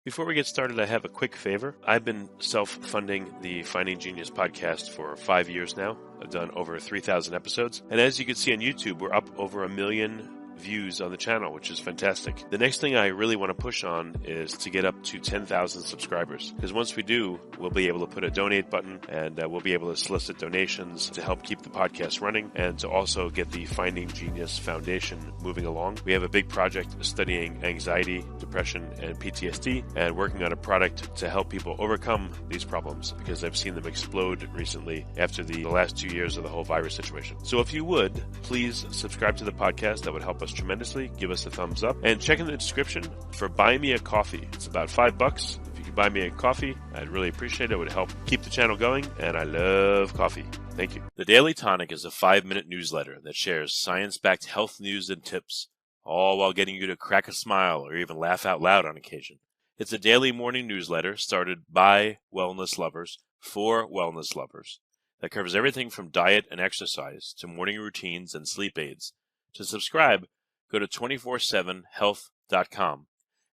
Before we get started, I have a quick favor. I've been self-funding the Finding Genius podcast for 5 years now. I've done over 3,000 episodes. And as you can see on YouTube, we're up over 1 million views on the channel, which is fantastic. The next thing I really want to push on is to get up to 10,000 subscribers. Because once we do, we'll be able to put a donate button and we'll be able to solicit donations to help keep the podcast running and to also get the Finding Genius Foundation moving along. We have a big project studying anxiety, depression, and PTSD and working on a product to help people overcome these problems because I've seen them explode recently after the last 2 years of the whole virus situation. So if you would, please subscribe to the podcast. That would help us tremendously. Give us a thumbs up and check in the description for Buy Me a Coffee. It's about $5. If you could buy me a coffee, I'd really appreciate it. It would help keep the channel going, and I love coffee. Thank you. The Daily Tonic is a 5-minute newsletter that shares science-backed health news and tips, all while getting you to crack a smile or even laugh out loud on occasion. It's a daily morning newsletter started by wellness lovers for wellness lovers that covers everything from diet and exercise to morning routines and sleep aids. To subscribe, go to 247health.com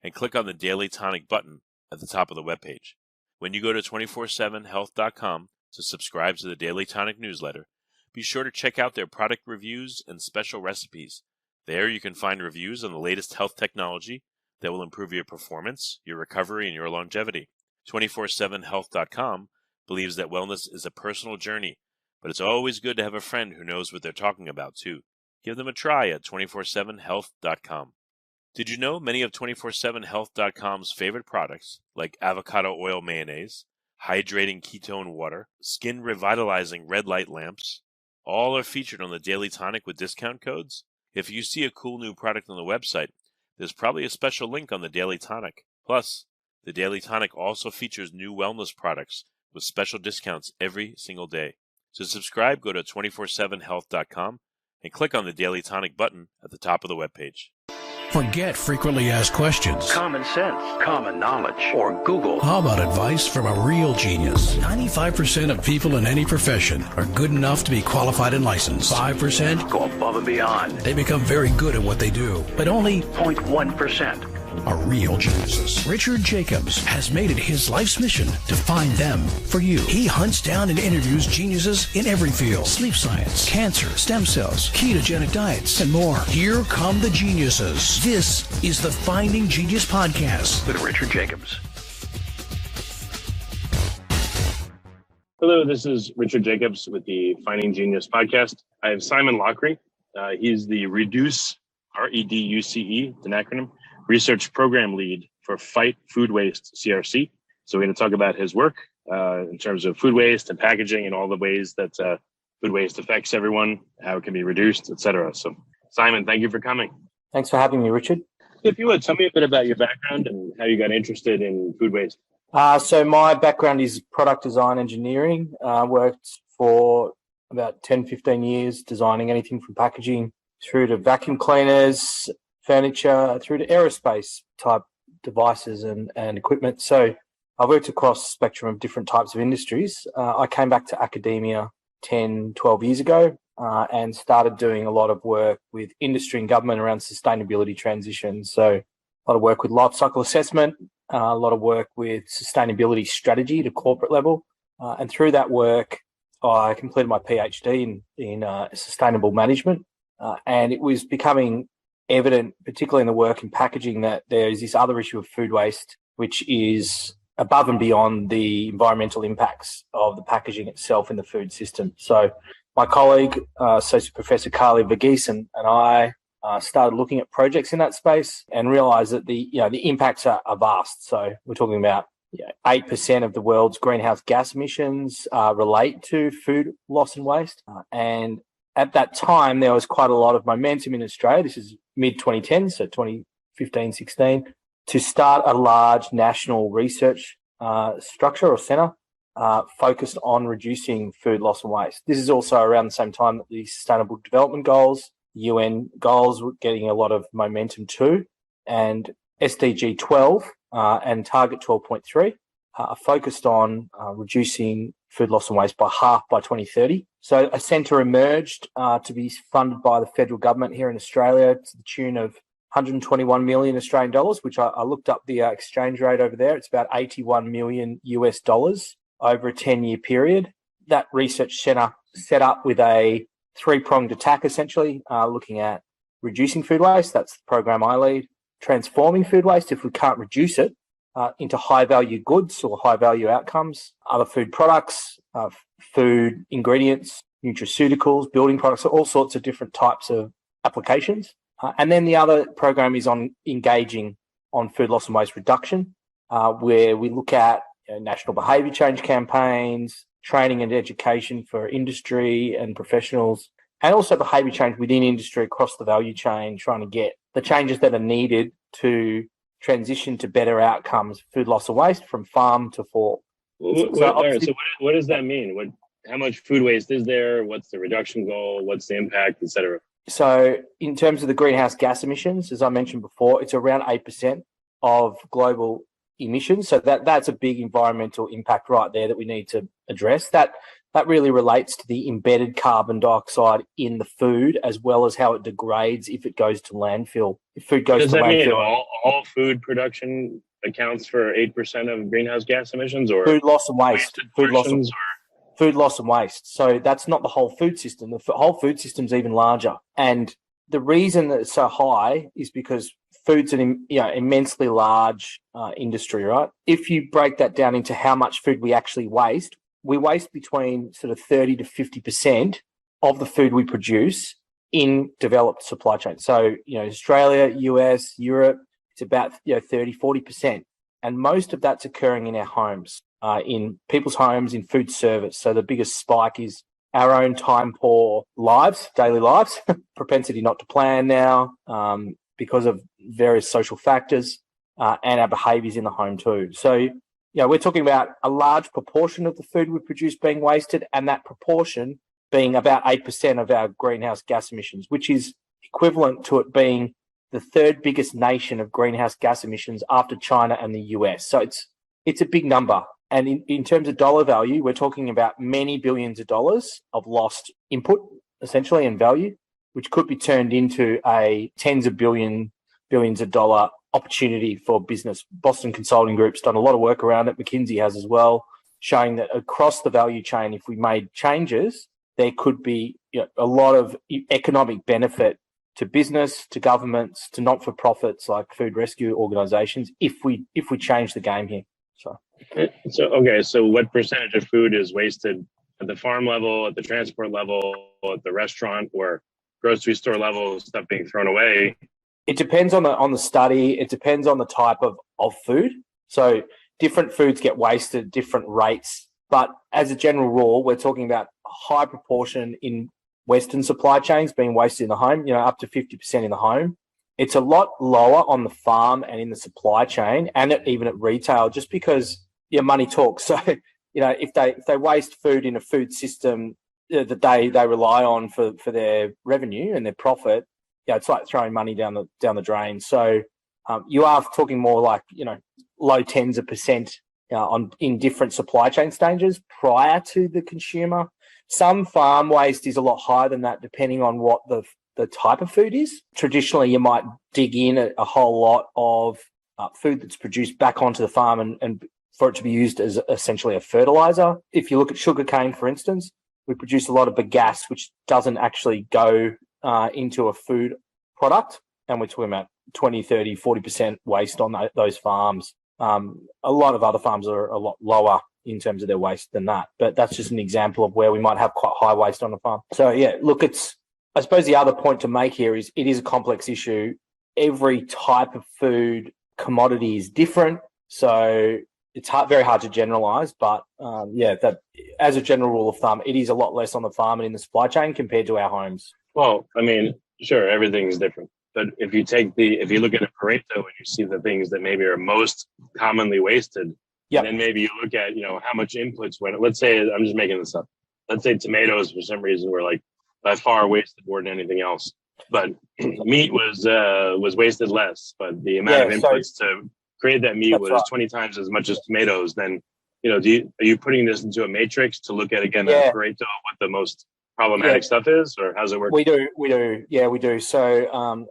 and click on the Daily Tonic button at the top of the webpage. When you go to 247health.com to subscribe to the Daily Tonic newsletter, be sure to check out their product reviews and special recipes. There you can find reviews on the latest health technology that will improve your performance, your recovery, and your longevity. 247health.com believes that wellness is a personal journey, but it's always good to have a friend who knows what they're talking about too. Give them a try at 247health.com. Did you know many of 247health.com's favorite products, like avocado oil mayonnaise, hydrating ketone water, skin revitalizing red light lamps, all are featured on the Daily Tonic with discount codes? If you see a cool new product on the website, there's probably a special link on the Daily Tonic. Plus, the Daily Tonic also features new wellness products with special discounts every single day. To subscribe, go to 247health.com and click on the Daily Tonic button at the top of the webpage. Forget frequently asked questions, common sense, common knowledge, or Google. How about advice from a real genius? 95% of people in any profession are good enough to be qualified and licensed. 5% go above and beyond. They become very good at what they do, but only 0.1% are real geniuses. Richard Jacobs has made it his life's mission to find them for you. He hunts down and interviews geniuses in every field: sleep science, cancer, stem cells, ketogenic diets, and more. Here come the geniuses. This is the Finding Genius Podcast with Richard Jacobs. Hello, this is Richard Jacobs with the Finding Genius Podcast. I have Simon Lockrey. He's the REDUCE, REDUCE, it's an acronym, Research Program Lead for Fight Food Waste CRC. So we're going to talk about his work in terms of food waste and packaging and all the ways that food waste affects everyone, how it can be reduced, etc. So Simon, thank you for coming. Thanks for having me, Richard. If you would, tell me a bit about your background and how you got interested in food waste. So my background is product design engineering. Worked for about 10, 15 years designing anything from packaging through to vacuum cleaners, furniture, through to aerospace type devices and equipment. So I've worked across a spectrum of different types of industries. I came back to academia 10, 12 years ago and started doing a lot of work with industry and government around sustainability transition. So a lot of work with life cycle assessment, a lot of work with sustainability strategy to corporate level. And through that work, I completed my PhD in sustainable management. And it was becoming evident, particularly in the work in packaging, that there is this other issue of food waste, which is above and beyond the environmental impacts of the packaging itself in the food system. So my colleague, Associate Professor Carly Verghese, and I started looking at projects in that space and realised that the impacts are vast. So we're talking about 8% of the world's greenhouse gas emissions relate to food loss and waste. And at that time, there was quite a lot of momentum in Australia. This is mid-2010, so 2015, 16, to start a large national research structure or centre focused on reducing food loss and waste. This is also around the same time that the Sustainable Development Goals, UN goals, were getting a lot of momentum too. And SDG 12 and Target 12.3 are focused on reducing food loss and waste by half by 2030. So a centre emerged to be funded by the federal government here in Australia to the tune of 121 million Australian dollars, which I looked up the exchange rate over there. It's about 81 million US dollars over a 10-year period. That research centre set up with a three-pronged attack, essentially, looking at reducing food waste. That's the program I lead. Transforming food waste, if we can't reduce it, into high-value goods or high-value outcomes, other food products, food ingredients, nutraceuticals, building products, all sorts of different types of applications. And then the other program is on engaging on food loss and waste reduction, where we look at national behaviour change campaigns, training and education for industry and professionals, and also behaviour change within industry across the value chain, trying to get the changes that are needed to transition to better outcomes, food loss and waste from farm to fork. So what does that mean? How much food waste is there? What's the reduction goal? What's the impact, et cetera? So in terms of the greenhouse gas emissions, as I mentioned before, it's around 8% of global emissions. So that's a big environmental impact right there that we need to address. That really relates to the embedded carbon dioxide in the food, as well as how it degrades if it goes to landfill. If food goes Does to that landfill, mean all food production accounts for 8% of greenhouse gas emissions, or food loss and waste? Food loss and waste. So that's not the whole food system. The whole food system's even larger. And the reason that it's so high is because food's an immensely large industry, right? If you break that down into how much food we actually waste, we waste between sort of 30 to 50% of the food we produce in developed supply chains. So, Australia, US, Europe, it's about 30, 40%. And most of that's occurring in our homes, in people's homes, in food service. So the biggest spike is our own time poor lives, daily lives, propensity not to plan now because of various social factors, and our behaviours in the home too. So, we're talking about a large proportion of the food we produce being wasted, and that proportion being about 8% of our greenhouse gas emissions, which is equivalent to it being the third biggest nation of greenhouse gas emissions after China and the US. So it's a big number. And in terms of dollar value, we're talking about many billions of dollars of lost input, essentially, and value, which could be turned into a tens of billions of dollar opportunity for business. Boston Consulting Group's done a lot of work around it. McKinsey has as well, showing that across the value chain, if we made changes, there could be a lot of economic benefit to business, to governments, to not-for-profits like food rescue organisations if we change the game here. So what percentage of food is wasted at the farm level, at the transport level, at the restaurant or grocery store level, stuff being thrown away? It depends on the study. It depends on the type of food. So different foods get wasted at different rates. But as a general rule, we're talking about a high proportion in Western supply chains being wasted in the home, up to 50% in the home. It's a lot lower on the farm and in the supply chain, and even at retail, just because money talks. So, if they waste food in a food system that they rely on for their revenue and their profit, it's like throwing money down the drain. So you are talking more like low tens of percent in different supply chain stages prior to the consumer. Some farm waste is a lot higher than that, depending on what the type of food is. Traditionally, you might dig in a whole lot of food that's produced back onto the farm and for it to be used as essentially a fertilizer. If you look at sugarcane, for instance, we produce a lot of bagasse, which doesn't actually go into a food product. And we're talking about 20, 30, 40% waste on those farms. A lot of other farms are a lot lower in terms of their waste than that. But that's just an example of where we might have quite high waste on the farm. So, look, I suppose the other point to make here is it is a complex issue. Every type of food commodity is different. So it's very hard to generalize. But, that as a general rule of thumb, it is a lot less on the farm and in the supply chain compared to our homes. Well, I mean, sure, everything's different. But if you look at a Pareto and you see the things that maybe are most commonly wasted, yep. And then maybe you look at, how much inputs went. Let's say, I'm just making this up. Let's say tomatoes, for some reason, were like by far wasted more than anything else. But meat was wasted less. But the amount of inputs to create that meat was 20 times as much as tomatoes. Then, are you putting this into a matrix to look at, again, that Pareto of what the most problematic stuff is, or how's it work? We do. Yeah, we do. So,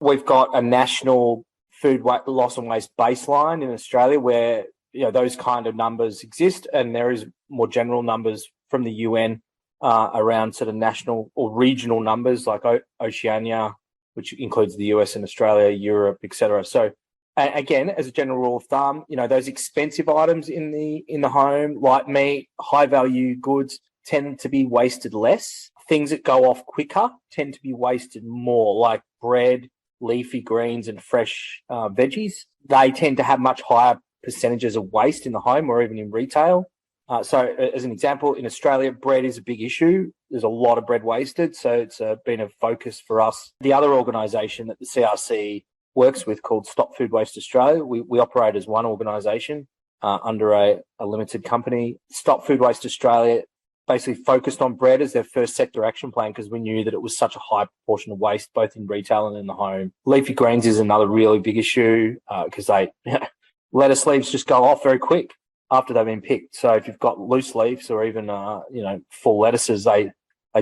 we've got a national food loss and waste baseline in Australia where, those kind of numbers exist, and there is more general numbers from the UN around sort of national or regional numbers like Oceania, which includes the US and Australia, Europe, etc. So, again, as a general rule of thumb, those expensive items in the home, like meat, high value goods, tend to be wasted less. Things that go off quicker tend to be wasted more, like bread, leafy greens, and fresh veggies. They tend to have much higher percentages of waste in the home or even in retail. So as an example, in Australia, bread is a big issue. There's a lot of bread wasted, so it's been a focus for us. The other organisation that the CRC works with, called Stop Food Waste Australia, we operate as one organisation under a limited company. Stop Food Waste Australia basically focused on bread as their first sector action plan because we knew that it was such a high proportion of waste, both in retail and in the home. Leafy greens is another really big issue because lettuce leaves just go off very quick after they've been picked. So if you've got loose leaves or even, full lettuces, they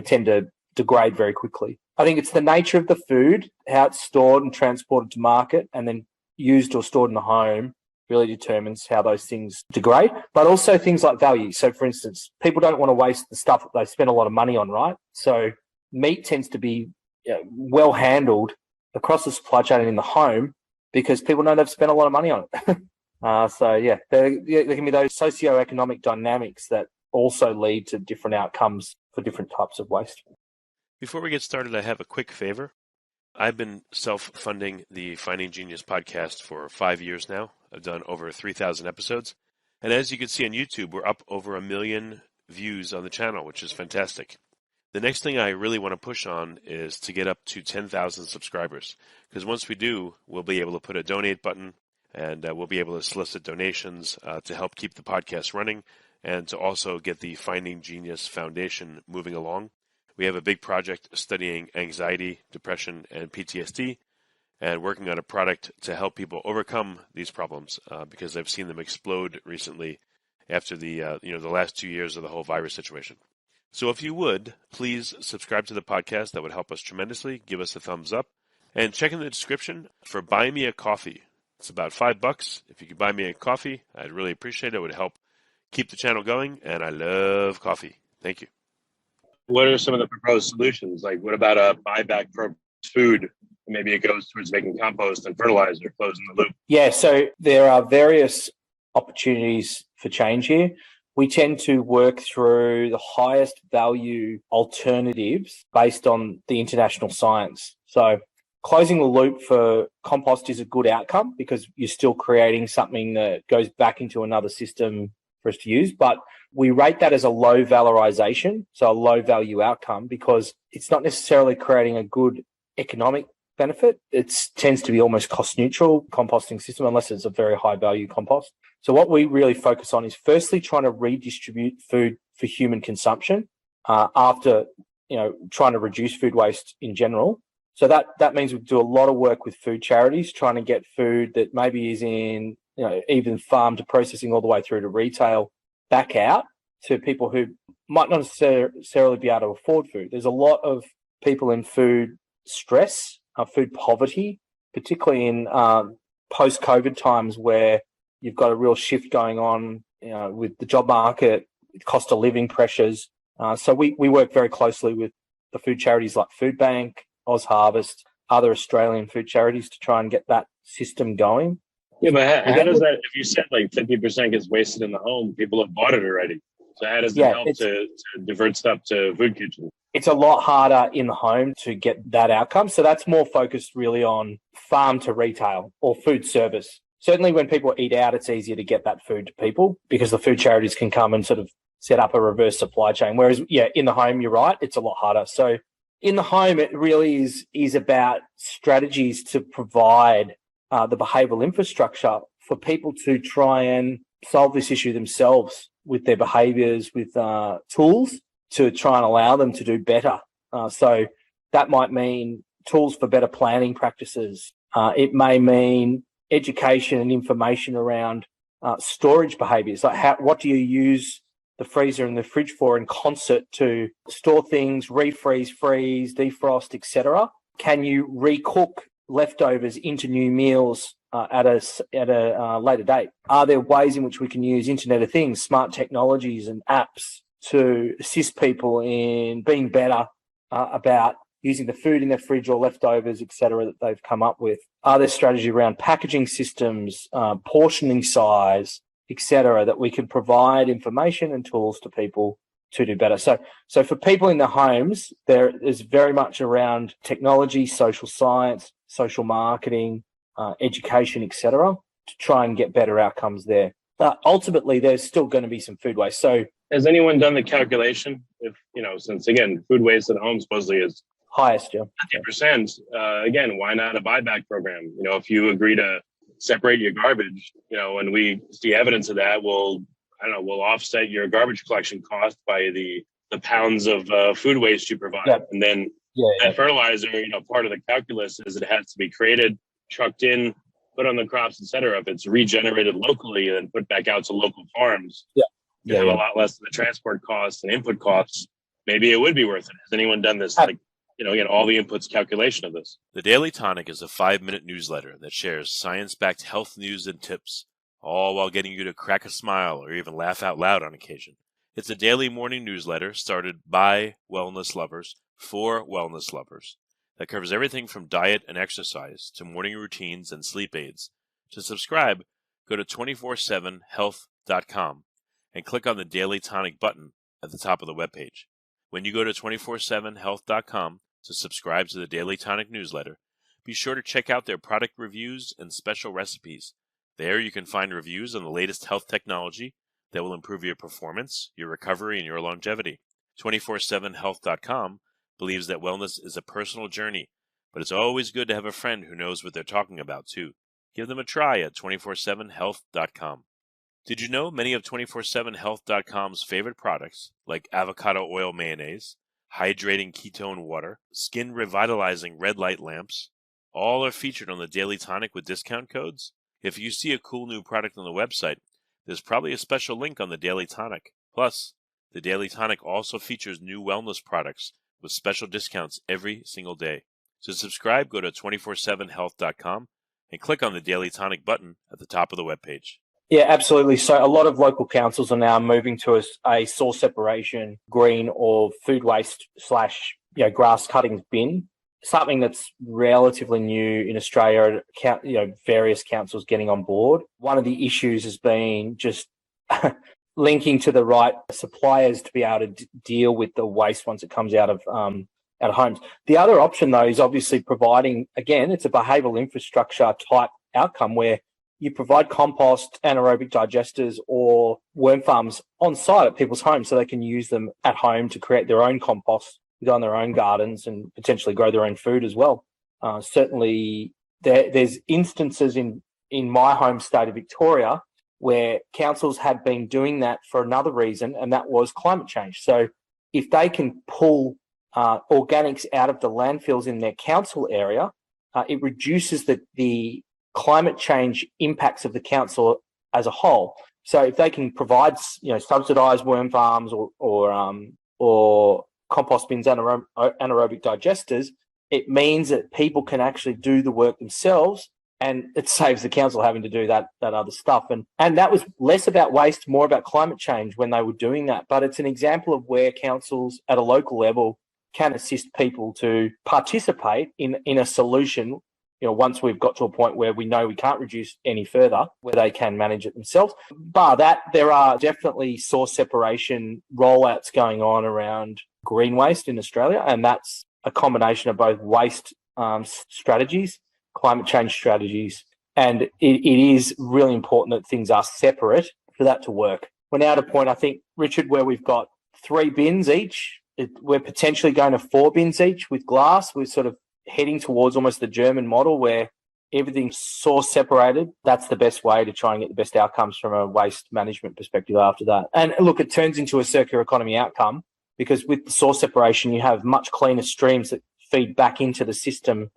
tend to degrade very quickly. I think it's the nature of the food, how it's stored and transported to market and then used or stored in the home really determines how those things degrade, but also things like value. So, for instance, people don't want to waste the stuff that they spend a lot of money on, right? So meat tends to be well handled across the supply chain and in the home because people know they've spent a lot of money on it. There can be those socioeconomic dynamics that also lead to different outcomes for different types of waste. Before we get started, I have a quick favor. I've been self-funding the Finding Genius podcast for 5 years now. I've done over 3,000 episodes. And as you can see on YouTube, we're up over 1 million views on the channel, which is fantastic. The next thing I really want to push on is to get up to 10,000 subscribers. Because once we do, we'll be able to put a donate button and we'll be able to solicit donations to help keep the podcast running and to also get the Finding Genius Foundation moving along. We have a big project studying anxiety, depression, and PTSD, and working on a product to help people overcome these problems because I've seen them explode recently after the last 2 years of the whole virus situation. So if you would, please subscribe to the podcast. That would help us tremendously. Give us a thumbs up. And check in the description for Buy Me a Coffee. It's about $5. If you could buy me a coffee, I'd really appreciate it. It would help keep the channel going, and I love coffee. Thank you. What are some of the proposed solutions? Like, what about a buyback for food? Maybe it goes towards making compost and fertilizer, closing the loop. Yeah, so there are various opportunities for change here. We tend to work through the highest value alternatives based on the international science. So closing the loop for compost is a good outcome because you're still creating something that goes back into another system for us to use, but we rate that as a low valorization, so a low value outcome, because it's not necessarily creating a good economic benefit. It tends to be almost cost neutral composting system unless it's a very high value compost. So what we really focus on is firstly trying to redistribute food for human consumption after trying to reduce food waste in general. So that means we do a lot of work with food charities trying to get food that maybe is in even farm to processing all the way through to retail back out to people who might not necessarily be able to afford food. There's a lot of people in food stress, food poverty, particularly in post-COVID times where you've got a real shift going on with the job market, cost of living pressures. So we work very closely with the food charities like Food Bank, Oz Harvest, other Australian food charities to try and get that system going. Yeah, but how does that, if you said like 50% gets wasted in the home, people have bought it already. So how does it help to divert stuff to food kitchens? It's a lot harder in the home to get that outcome. So that's more focused really on farm to retail or food service. Certainly when people eat out, it's easier to get that food to people because the food charities can come and sort of set up a reverse supply chain. Whereas, in the home, you're right, it's a lot harder. So in the home, it really is about strategies to provide the behavioural infrastructure for people to try and solve this issue themselves with their behaviours, with tools to try and allow them to do better. So that might mean tools for better planning practices. It may mean education and information around storage behaviours. Like what do you use the freezer and the fridge for in concert to store things, refreeze, freeze, defrost, etc.? Can you recook leftovers into new meals at a later date? Are there ways in which we can use Internet of Things, smart technologies and apps to assist people in being better about using the food in their fridge or leftovers, etc., that they've come up with? Are there strategies around packaging systems, portioning size, etc., that we can provide information and tools to people to do better? So for people in their homes, there is very much around technology, social science, social marketing, education, etc., to try and get better outcomes there. Ultimately, there's still going to be some food waste. So has anyone done the calculation? If, since again, food waste at home supposedly is highest, yeah, 50%, again, why not a buyback program? If you agree to separate your garbage, when we see evidence of that, we'll offset your garbage collection cost by the pounds of food waste you provide. Yeah. And then that fertilizer, part of the calculus is it has to be created, trucked in, put on the crops, etc. If it's regenerated locally and put back out to local farms, you have a lot less of the transport costs and input costs. Maybe it would be worth it. Has anyone done this? All the inputs calculation of this. The Daily Tonic is a 5-minute newsletter that shares science-backed health news and tips, all while getting you to crack a smile or even laugh out loud on occasion. It's a daily morning newsletter started by wellness lovers for wellness lovers that covers everything from diet and exercise to morning routines and sleep aids. To subscribe, go to 247health.com and click on the Daily Tonic button at the top of the webpage. When you go to 247health.com to subscribe to the Daily Tonic newsletter, be sure to check out their product reviews and special recipes. There you can find reviews on the latest health technology that will improve your performance, your recovery, and your longevity. 247health.com believes that wellness is a personal journey, but it's always good to have a friend who knows what they're talking about too. Give them a try at 247health.com. Did you know many of 247health.com's favorite products, like avocado oil mayonnaise, hydrating ketone water, skin revitalizing red light lamps, all are featured on the Daily Tonic with discount codes? If you see a cool new product on the website, there's probably a special link on the Daily Tonic. Plus, the Daily Tonic also features new wellness products with special discounts every single day. To subscribe, go to 247health.com and click on the Daily Tonic button at the top of the webpage. Yeah, absolutely. So a lot of local councils are now moving to a source separation, green or food waste / grass cuttings bin. Something that's relatively new in Australia, various councils getting on board. One of the issues has been just linking to the right suppliers to be able to deal with the waste once it comes out of homes. The other option, though, is obviously providing, again, it's a behavioural infrastructure type outcome where you provide compost, anaerobic digesters or worm farms on site at people's homes so they can use them at home to create their own compost, go in their own gardens and potentially grow their own food as well. Certainly, there's instances in my home state of Victoria where councils had been doing that for another reason, and that was climate change. So if they can pull organics out of the landfills in their council area, it reduces the climate change impacts of the council as a whole. So if they can provide, subsidised worm farms or compost bins, anaerobic digesters, it means that people can actually do the work themselves, and it saves the council having to do that other stuff. And that was less about waste, more about climate change when they were doing that. But it's an example of where councils at a local level can assist people to participate in a solution. Once we've got to a point where we know we can't reduce any further, where they can manage it themselves. Bar that, there are definitely source separation rollouts going on around green waste in Australia, and that's a combination of both waste strategies, climate change strategies, and it is really important that things are separate for that to work. We're now at a point, I think, Richard, where we've got 3 bins each. We're potentially going to 4 bins each with glass. We're sort of heading towards almost the German model where everything's source separated. That's the best way to try and get the best outcomes from a waste management perspective after that. And look, it turns into a circular economy outcome because with the source separation, you have much cleaner streams that feed back into the system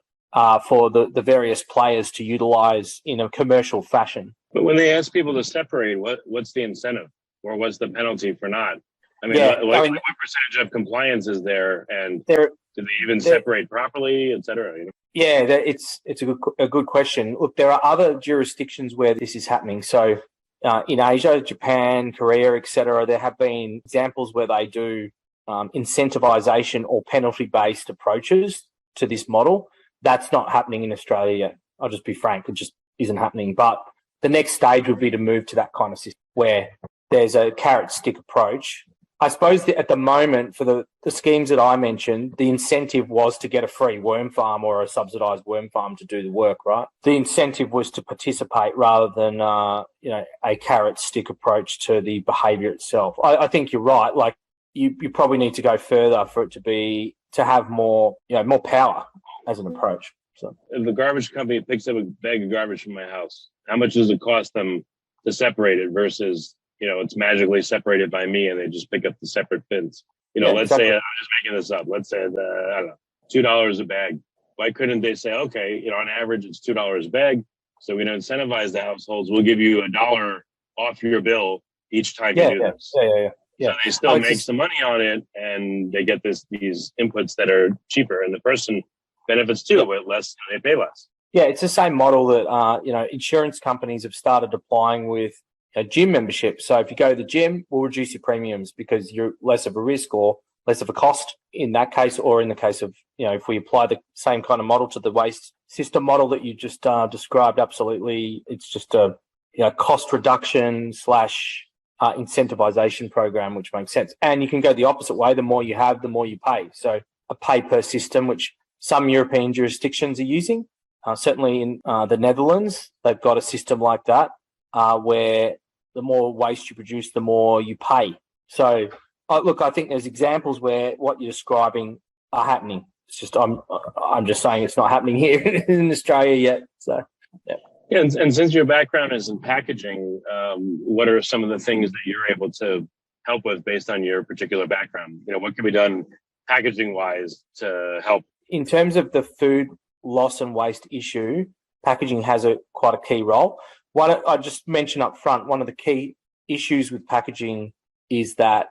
for the various players to utilise in a commercial fashion. But when they ask people to separate, what's the incentive? or what's the penalty for not? I mean, Yeah, what percentage of compliance is there, and there, do they even separate properly, et cetera? You know? yeah, it's a good question. Look, there are other jurisdictions where this is happening. So in Asia, Japan, Korea, etc., there have been examples where they do incentivization or penalty-based approaches to this model. That's not happening in Australia yet. I'll just be frank, it just isn't happening. But the next stage would be to move to that kind of system where there's a carrot-stick approach. I suppose at the moment, for the schemes that I mentioned, the incentive was to get a free worm farm or a subsidised worm farm to do the work, right? The incentive was to participate rather than, a carrot-stick approach to the behaviour itself. I think you're right. Like, you probably need to go further for it to have more power as an approach. So if the garbage company picks up a bag of garbage from my house, how much does it cost them to separate it versus, it's magically separated by me and they just pick up the separate bins? Let's say, I'm just making this up. Let's say, I don't know, $2 a bag. Why couldn't they say, okay, on average, it's $2 a bag. So we don't incentivize the households. We'll give you $1 off your bill each time you do this. Yeah. So they still make some money on it, and they get these inputs that are cheaper, and the person benefits too, but less, they pay less. Yeah, it's the same model that insurance companies have started applying with gym membership. So if you go to the gym, we'll reduce your premiums because you're less of a risk or less of a cost in that case, or in the case of, if we apply the same kind of model to the waste system model that you just described, absolutely, it's just a cost reduction / incentivization program, which makes sense. And you can go the opposite way. The more you have, the more you pay. So a pay per system, which some European jurisdictions are using. Certainly in the Netherlands, they've got a system like that where the more waste you produce, the more you pay. So I think there's examples where what you're describing are happening. It's just I'm just saying it's not happening here in Australia yet. So yeah. Yeah, and since your background is in packaging, what are some of the things that you're able to help with based on your particular background? What can be done packaging-wise to help? In terms of the food loss and waste issue, packaging has quite a key role. One, I just mentioned up front, one of the key issues with packaging is that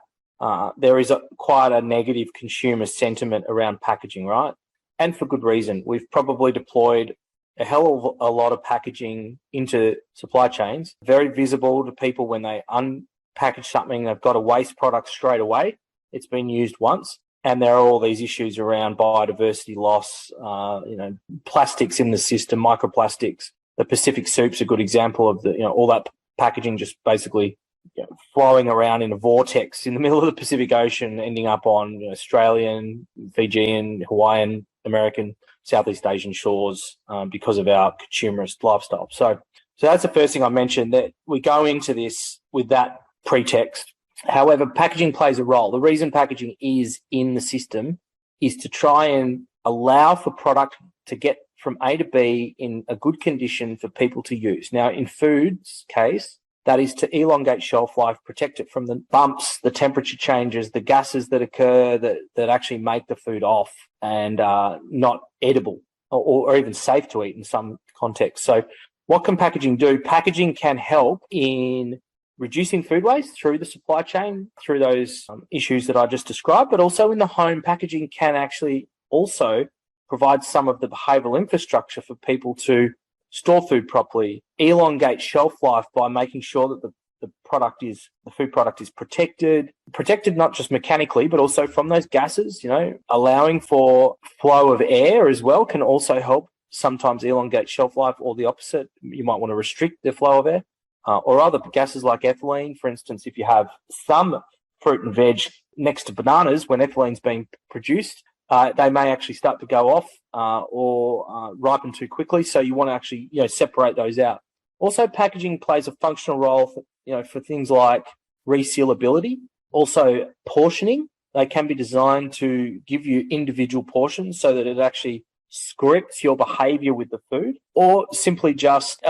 there is quite a negative consumer sentiment around packaging, right? And for good reason. We've probably deployed a hell of a lot of packaging into supply chains, very visible to people when they unpackage something, they've got a waste product straight away. It's been used once. And there are all these issues around biodiversity loss, plastics in the system, microplastics. The Pacific soup's a good example of all that packaging just basically flowing around in a vortex in the middle of the Pacific Ocean, ending up on Australian, Fijian, Hawaiian, American, Southeast Asian shores because of our consumerist lifestyle. So that's the first thing I mentioned, that we go into this with that pretext. However, packaging plays a role. The reason packaging is in the system is to try and allow for product to get from A to B in a good condition for people to use. Now, in food's case, that is to elongate shelf life, protect it from the bumps, the temperature changes, the gases that occur that actually make the food off and not edible or even safe to eat in some contexts. So what can packaging do? Packaging can help in reducing food waste through the supply chain, through those issues that I just described, but also in the home, packaging can actually also provide some of the behavioural infrastructure for people to store food properly, elongate shelf life by making sure that the food product is protected not just mechanically, but also from those gases, allowing for flow of air as well can also help sometimes elongate shelf life, or the opposite. You might want to restrict the flow of air. Or other gases like ethylene, for instance, if you have some fruit and veg next to bananas when ethylene's being produced, they may actually start to go off or ripen too quickly. So you want to actually separate those out. Also, packaging plays a functional role for things like resealability. Also, portioning. They can be designed to give you individual portions so that it actually scripts your behavior with the food, or simply just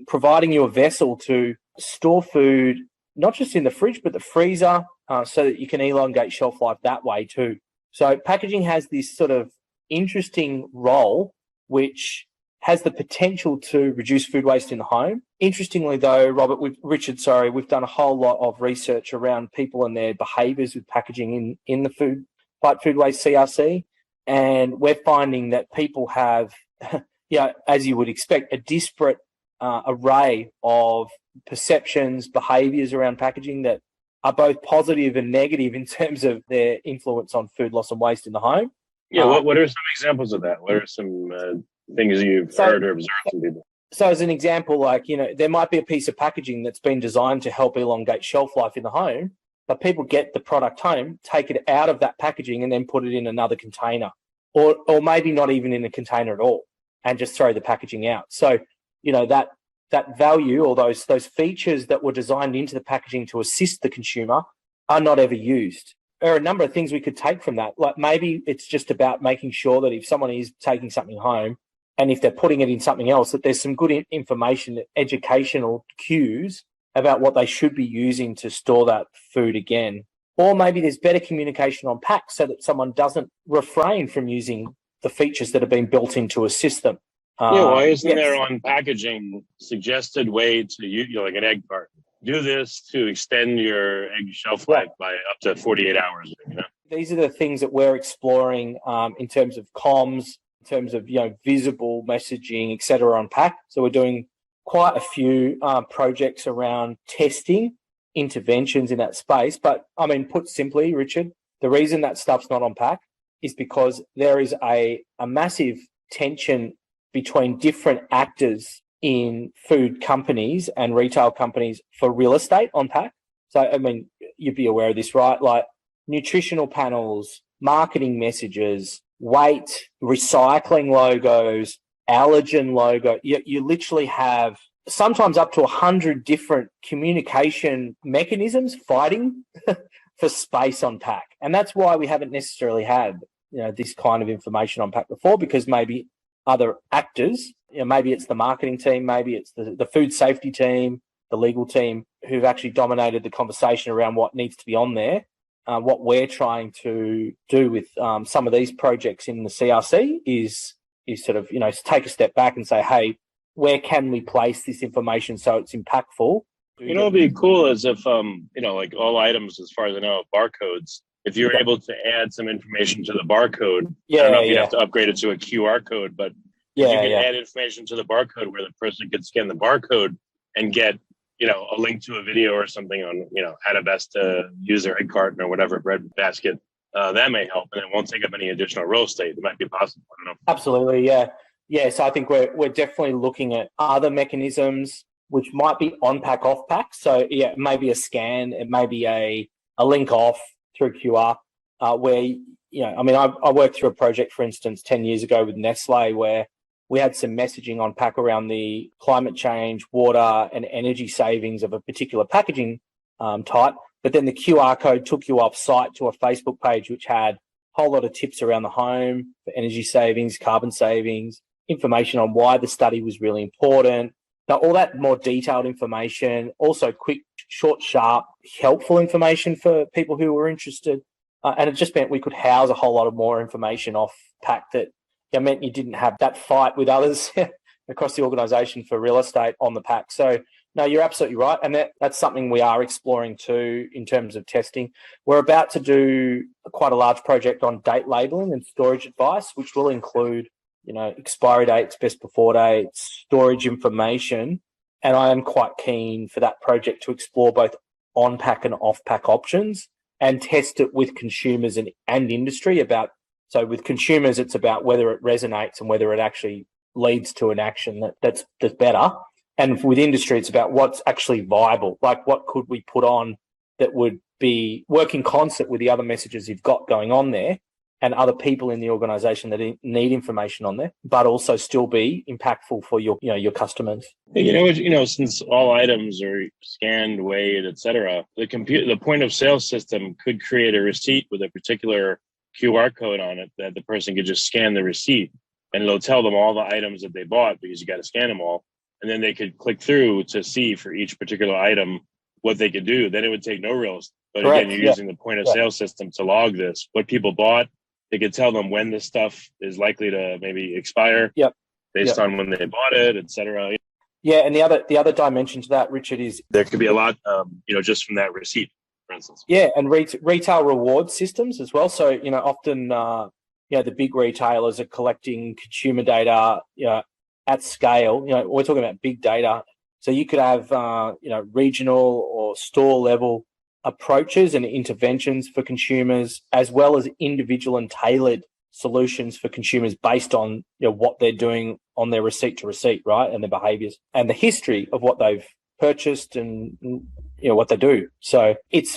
providing you a vessel to store food, not just in the fridge, but the freezer, so that you can elongate shelf life that way too. So packaging has this sort of interesting role, which has the potential to reduce food waste in the home. Interestingly, though, Richard, we've done a whole lot of research around people and their behaviours with packaging in the food waste CRC, and we're finding that people have, as you would expect, a disparate array of perceptions, behaviours around packaging that are both positive and negative in terms of their influence on food loss and waste in the home. Yeah, what are some examples of that? What are some things you've heard or observed from people? So as an example, there might be a piece of packaging that's been designed to help elongate shelf life in the home, but people get the product home, take it out of that packaging and then put it in another container, or maybe not even in a container at all, and just throw the packaging out. So, that value or those features that were designed into the packaging to assist the consumer are not ever used. There are a number of things we could take from that. Like maybe it's just about making sure that if someone is taking something home and if they're putting it in something else, that there's some good information, educational cues about what they should be using to store that food again. Or maybe there's better communication on pack so that someone doesn't refrain from using the features that have been built in to assist them. Why isn't there on packaging suggested way to use, like an egg carton? Do this to extend your egg shelf life by up to 48 hours. These are the things that we're exploring in terms of comms, in terms of visible messaging, et cetera, on pack. So we're doing quite a few projects around testing interventions in that space. But put simply, Richard, the reason that stuff's not on pack is because there is a massive tension between different actors in food companies and retail companies for real estate on pack. So, you'd be aware of this, right? Like nutritional panels, marketing messages, weight, recycling logos, allergen logo. You literally have sometimes up to 100 different communication mechanisms fighting for space on pack. And that's why we haven't necessarily had, this kind of information on pack before, because maybe other actors, maybe it's the marketing team, maybe it's the food safety team, the legal team, who've actually dominated the conversation around what needs to be on there. What we're trying to do with some of these projects in the CRC is sort of, take a step back and say, hey, where can we place this information so it's impactful? What'd be cool is if, like all items, as far as I know, barcodes, if you're able to add some information to the barcode, I don't know if you have to upgrade it to a QR code, but if you can add information to the barcode where the person could scan the barcode and get, a link to a video or something on, how to best use their egg carton or whatever bread basket, that may help, and it won't take up any additional real estate. It might be possible. I don't know. Absolutely, yeah. Yeah, so I think we're definitely looking at other mechanisms which might be on pack, off pack. So yeah, it may be a scan, it may be a link off through QR, where, I worked through a project, for instance, 10 years ago with Nestle, where we had some messaging on pack around the climate change, water and energy savings of a particular packaging type. But then the QR code took you off site to a Facebook page, which had a whole lot of tips around the home for energy savings, carbon savings, information on why the study was really important. Now, all that more detailed information, also quick, short, sharp, helpful information for people who were interested. And it just meant we could house a whole lot of more information off pack that meant you didn't have that fight with others across the organisation for real estate on the pack. So, no, you're absolutely right. And that's something we are exploring too in terms of testing. We're about to do quite a large project on date labelling and storage advice, which will include expiry dates, best before dates, storage information. And I am quite keen for that project to explore both on-pack and off-pack options and test it with consumers and industry so with consumers, it's about whether it resonates and whether it actually leads to an action that's better. And with industry, it's about what's actually viable. Like what could we put on that would be work in concert with the other messages you've got going on there and other people in the organisation that need information on there, but also still be impactful for your customers. Since all items are scanned, weighed, etc., the point of sale system could create a receipt with a particular QR code on it that the person could just scan the receipt, and it'll tell them all the items that they bought because you got to scan them all, and then they could click through to see for each particular item what they could do. Then it would take no real estate. But again, you're using the point of sale system to log this, what people bought. They could tell them when this stuff is likely to maybe expire. Yep. based on when they bought it, etc. Yeah, and the other dimension to that, Richard, is there could be a lot, just from that receipt, for instance. Yeah, and retail reward systems as well. So, often, the big retailers are collecting consumer data, at scale. We're talking about big data. So you could have, regional or store level approaches and interventions for consumers, as well as individual and tailored solutions for consumers based on what they're doing on their receipt to receipt, right, and their behaviours and the history of what they've purchased and what they do. So it's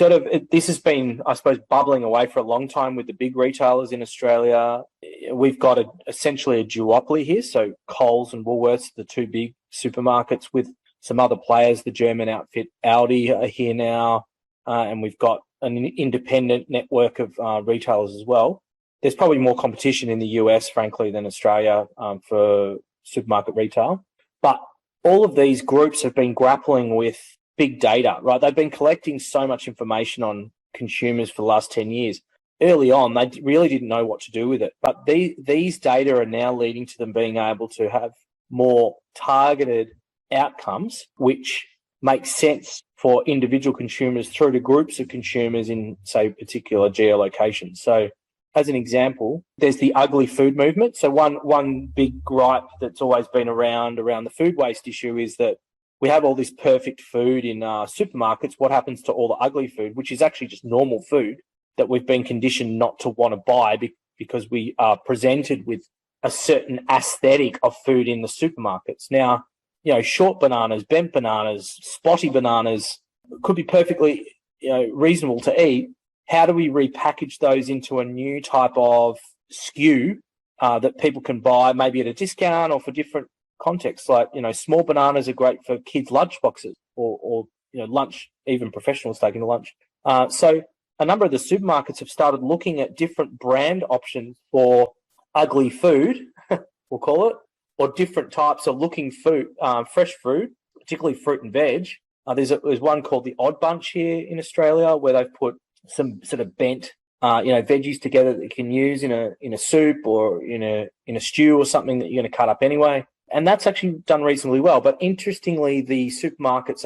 this has been, I suppose, bubbling away for a long time with the big retailers in Australia. We've got essentially a duopoly here. So Coles and Woolworths, the two big supermarkets, with some other players. The German outfit Aldi are here now, and we've got an independent network of retailers as well. There's probably more competition in the US, frankly, than Australia for supermarket retail. But all of these groups have been grappling with big data, right? They've been collecting so much information on consumers for the last 10 years. Early on, they really didn't know what to do with it. But these data are now leading to them being able to have more targeted outcomes, which make sense for individual consumers through to groups of consumers in, say, particular geolocations. So, as an example, there's the ugly food movement. So one big gripe that's always been around the food waste issue is that we have all this perfect food in supermarkets. What happens to all the ugly food, which is actually just normal food that we've been conditioned not to want to buy because we are presented with a certain aesthetic of food in the supermarkets. Now, short bananas, bent bananas, spotty bananas could be perfectly reasonable to eat. How do we repackage those into a new type of SKU that people can buy, maybe at a discount or for different contexts? Like, small bananas are great for kids' lunch boxes or lunch, even professionals taking a lunch. So a number of the supermarkets have started looking at different brand options for ugly food, we'll call it, or different types of looking food, fresh fruit, particularly fruit and veg. There's one called the Odd Bunch here in Australia where they've put some sort of bent, veggies together that you can use in a soup or in a stew or something that you're going to cut up anyway. And that's actually done reasonably well. But interestingly, the supermarkets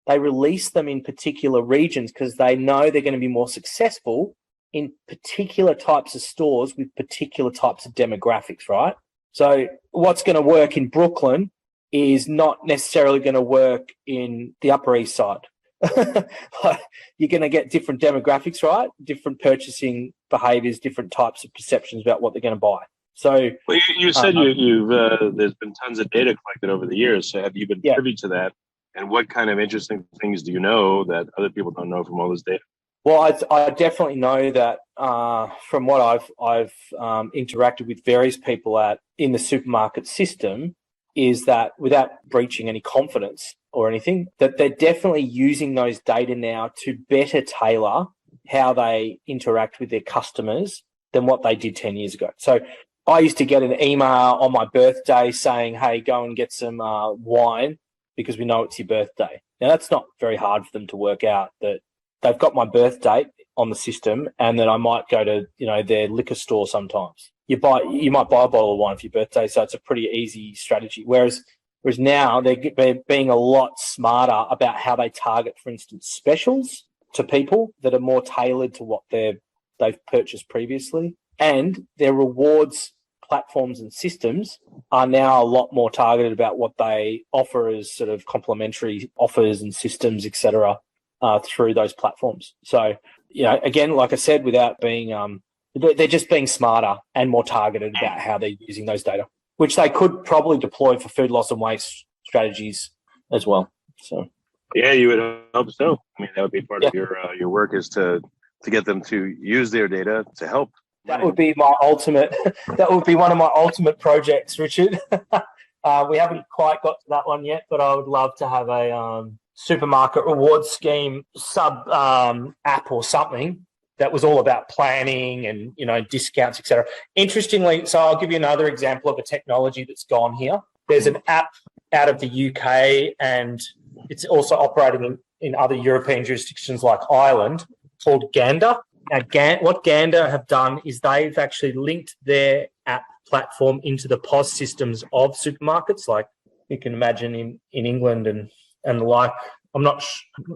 they release them in particular regions because they know they're going to be more successful in particular types of stores with particular types of demographics, right? So what's going to work in Brooklyn is not necessarily going to work in the Upper East Side. You're going to get different demographics, right? Different purchasing behaviours, different types of perceptions about what they're going to buy. So, well, you said you've there's been tons of data collected over the years. So have you been privy to that? And what kind of interesting things do you know that other people don't know from all this data? Well, I definitely know that from what I've interacted with various people in the supermarket system, is that without breaching any confidence or anything, that they're definitely using those data now to better tailor how they interact with their customers than what they did 10 years ago. So I used to get an email on my birthday saying, hey, go and get some wine because we know it's your birthday. Now, that's not very hard for them to work out, that they've got my birth date on the system and then I might go to, their liquor store sometimes. You might buy a bottle of wine for your birthday, so it's a pretty easy strategy. Whereas now they're being a lot smarter about how they target, for instance, specials to people that are more tailored to what they've purchased previously. And their rewards platforms and systems are now a lot more targeted about what they offer as sort of complimentary offers and systems, et cetera, through those platforms. So, again, like I said, without being they're just being smarter and more targeted about how they're using those data, which they could probably deploy for food loss and waste strategies as well. So, yeah, you would hope so. I mean, that would be part of your work, is to get them to use their data to help. That would be my ultimate. That would be one of my ultimate projects, Richard. We haven't quite got to that one yet, but I would love to have a supermarket reward scheme sub app or something that was all about planning and, discounts, et cetera. Interestingly, so I'll give you another example of a technology that's gone here. There's an app out of the UK and it's also operating in other European jurisdictions like Ireland called Gander. Now, what Gander have done is they've actually linked their app platform into the POS systems of supermarkets, like you can imagine in England and the like. I'm not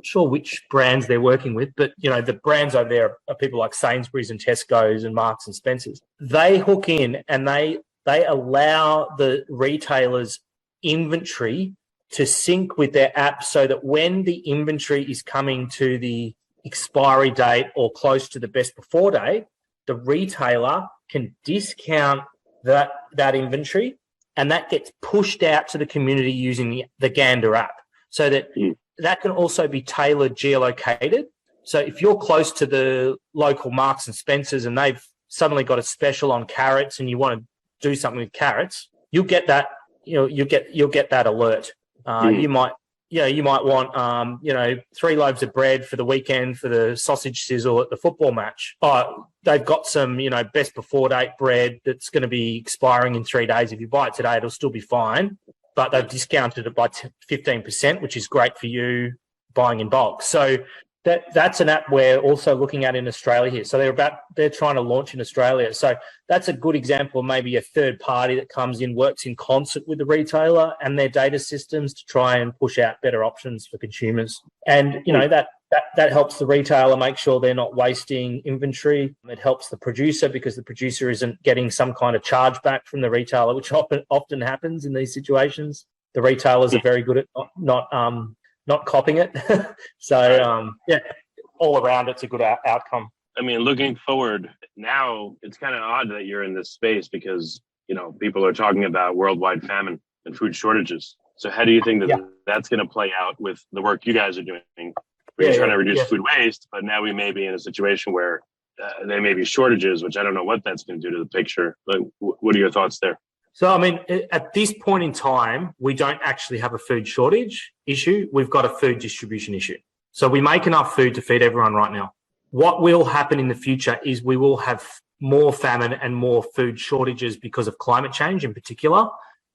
sure which brands they're working with, but the brands over there are people like Sainsbury's and Tesco's and Marks and Spencer's. They hook in and they allow the retailers' inventory to sync with their app, so that when the inventory is coming to the expiry date or close to the best before date, the retailer can discount that inventory, and that gets pushed out to the community using the Gander app, so that can also be tailored geolocated. So if you're close to the local Marks and Spencer's and they've suddenly got a special on carrots and you want to do something with carrots, you'll get that. You'll get that alert. You might want 3 loaves of bread for the weekend for the sausage sizzle at the football match. Oh, they've got some best before date bread that's going to be expiring in 3 days. If you buy it today, it'll still be fine, but they've discounted it by 15%, which is great for you buying in bulk. So that's an app we're also looking at in Australia here. So they're trying to launch in Australia. So that's a good example of maybe a third party that comes in, works in concert with the retailer and their data systems to try and push out better options for consumers. And that helps the retailer make sure they're not wasting inventory. It helps the producer because the producer isn't getting some kind of chargeback from the retailer, which often happens in these situations. The retailers are very good at not copying it. So, all around, it's a good outcome. I mean, looking forward now, it's kind of odd that you're in this space because, people are talking about worldwide famine and food shortages. So how do you think that's going to play out with the work you guys are doing? We're trying to reduce food waste, but now we may be in a situation where there may be shortages, which I don't know what that's going to do to the picture. But what are your thoughts there? So, I mean, at this point in time, we don't actually have a food shortage issue. We've got a food distribution issue. So we make enough food to feed everyone right now. What will happen in the future is we will have more famine and more food shortages because of climate change in particular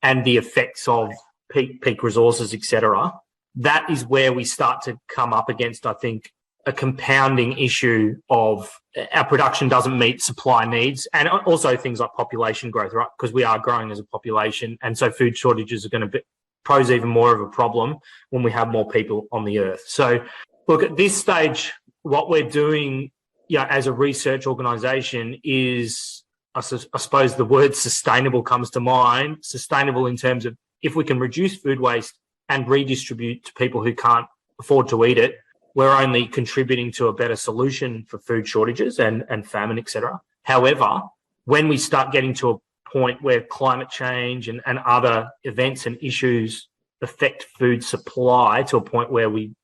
and the effects of peak resources, etc. That is where we start to come up against, I think, a compounding issue of our production doesn't meet supply needs, and also things like population growth, right? Because we are growing as a population, and so food shortages are going to pose even more of a problem when we have more people on the earth. So, look, at this stage, what we're doing, as a research organisation is, I suppose the word sustainable comes to mind. Sustainable in terms of if we can reduce food waste and redistribute to people who can't afford to eat it, we're only contributing to a better solution for food shortages and famine, etc. However, when we start getting to a point where climate change and other events and issues affect food supply to a point where we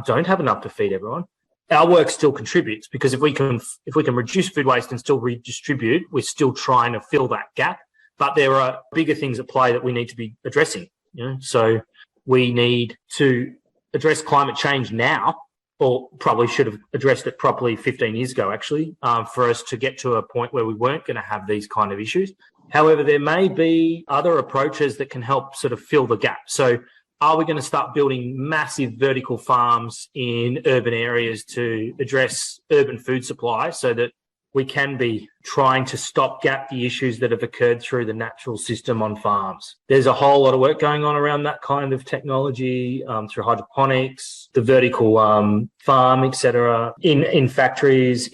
don't have enough to feed everyone, our work still contributes, because if we can reduce food waste and still redistribute, we're still trying to fill that gap. But there are bigger things at play that we need to be addressing. So we need to address climate change now, or probably should have addressed it properly 15 years ago, actually, for us to get to a point where we weren't going to have these kind of issues. However, there may be other approaches that can help sort of fill the gap. So are we going to start building massive vertical farms in urban areas to address urban food supply so that we can be trying to stopgap the issues that have occurred through the natural system on farms? There's a whole lot of work going on around that kind of technology through hydroponics, the vertical farm, etc. In factories.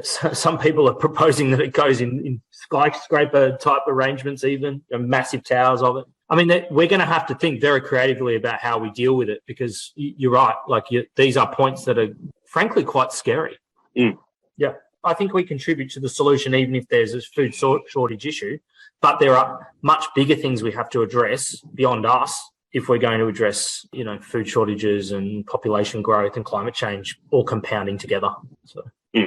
Some people are proposing that it goes in skyscraper type arrangements, even massive towers of it. I mean, we're going to have to think very creatively about how we deal with it, because you're right. These are points that are frankly quite scary. Yeah. I think we contribute to the solution even if there's a food shortage issue, but there are much bigger things we have to address beyond us if we're going to address, food shortages and population growth and climate change all compounding together. So, yeah.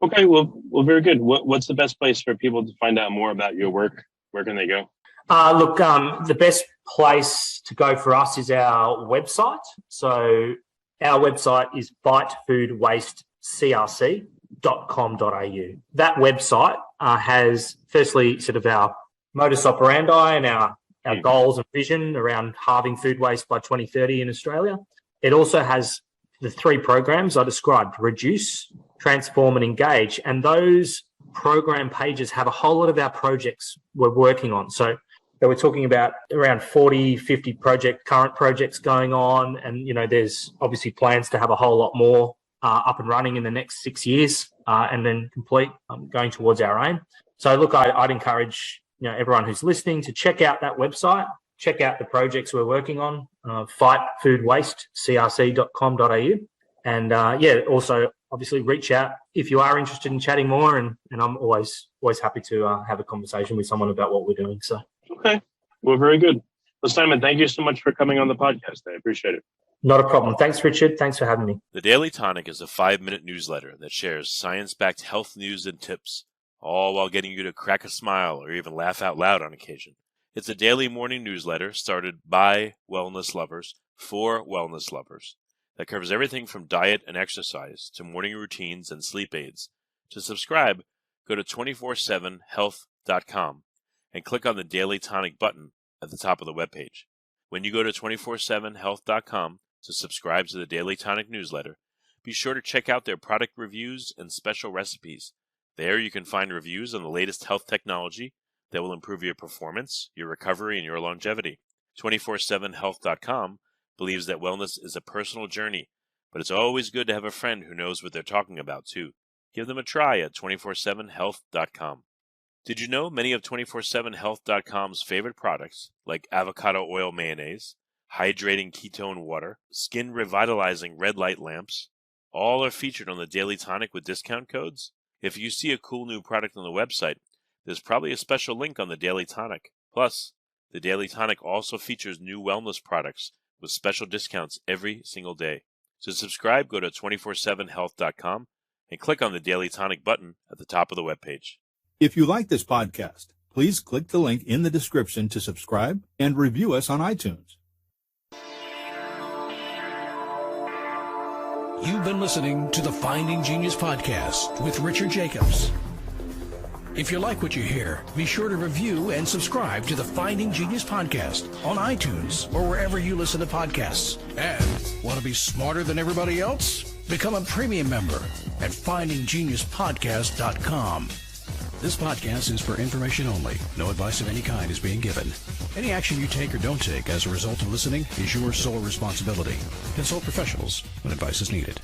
Okay, well, very good. What's the best place for people to find out more about your work? Where can they go? The best place to go for us is our website. So our website is BuyBack.com.au. That website has firstly sort of our modus operandi and our goals and vision around halving food waste by 2030 in Australia. It also has the 3 programs I described: reduce, transform and engage. And those program pages have a whole lot of our projects we're working on. So we're talking about around 40, 50 current projects going on. And, there's obviously plans to have a whole lot more up and running in the next 6 years and then complete going towards our aim. So look, I'd encourage, everyone who's listening to check out that website, check out the projects we're working on, foodwaste, crc.com.au. And also obviously reach out if you are interested in chatting more. And I'm always happy to have a conversation with someone about what we're doing. So. Okay. Well, very good. Well, Simon, thank you so much for coming on the podcast. I appreciate it. Not a problem. Thanks, Richard. Thanks for having me. The Daily Tonic is a 5-minute newsletter that shares science-backed health news and tips, all while getting you to crack a smile or even laugh out loud on occasion. It's a daily morning newsletter started by wellness lovers for wellness lovers that covers everything from diet and exercise to morning routines and sleep aids. To subscribe, go to 247health.com and click on the Daily Tonic button at the top of the webpage. When you go to 247health.com to subscribe to the Daily Tonic newsletter, be sure to check out their product reviews and special recipes. There you can find reviews on the latest health technology that will improve your performance, your recovery, and your longevity. 247health.com believes that wellness is a personal journey, but it's always good to have a friend who knows what they're talking about too. Give them a try at 247health.com. Did you know many of 247health.com's favorite products, like avocado oil mayonnaise, hydrating ketone water, skin revitalizing red light lamps, all are featured on the Daily Tonic with discount codes? If you see a cool new product on the website, there's probably a special link on the Daily Tonic. Plus, the Daily Tonic also features new wellness products with special discounts every single day. To subscribe, go to 247health.com and click on the Daily Tonic button at the top of the webpage. If you like this podcast, please click the link in the description to subscribe and review us on iTunes. You've been listening to the Finding Genius podcast with Richard Jacobs. If you like what you hear, be sure to review and subscribe to the Finding Genius podcast on iTunes or wherever you listen to podcasts. And want to be smarter than everybody else? Become a premium member at findinggeniuspodcast.com. This podcast is for information only. No advice of any kind is being given. Any action you take or don't take as a result of listening is your sole responsibility. Consult professionals when advice is needed.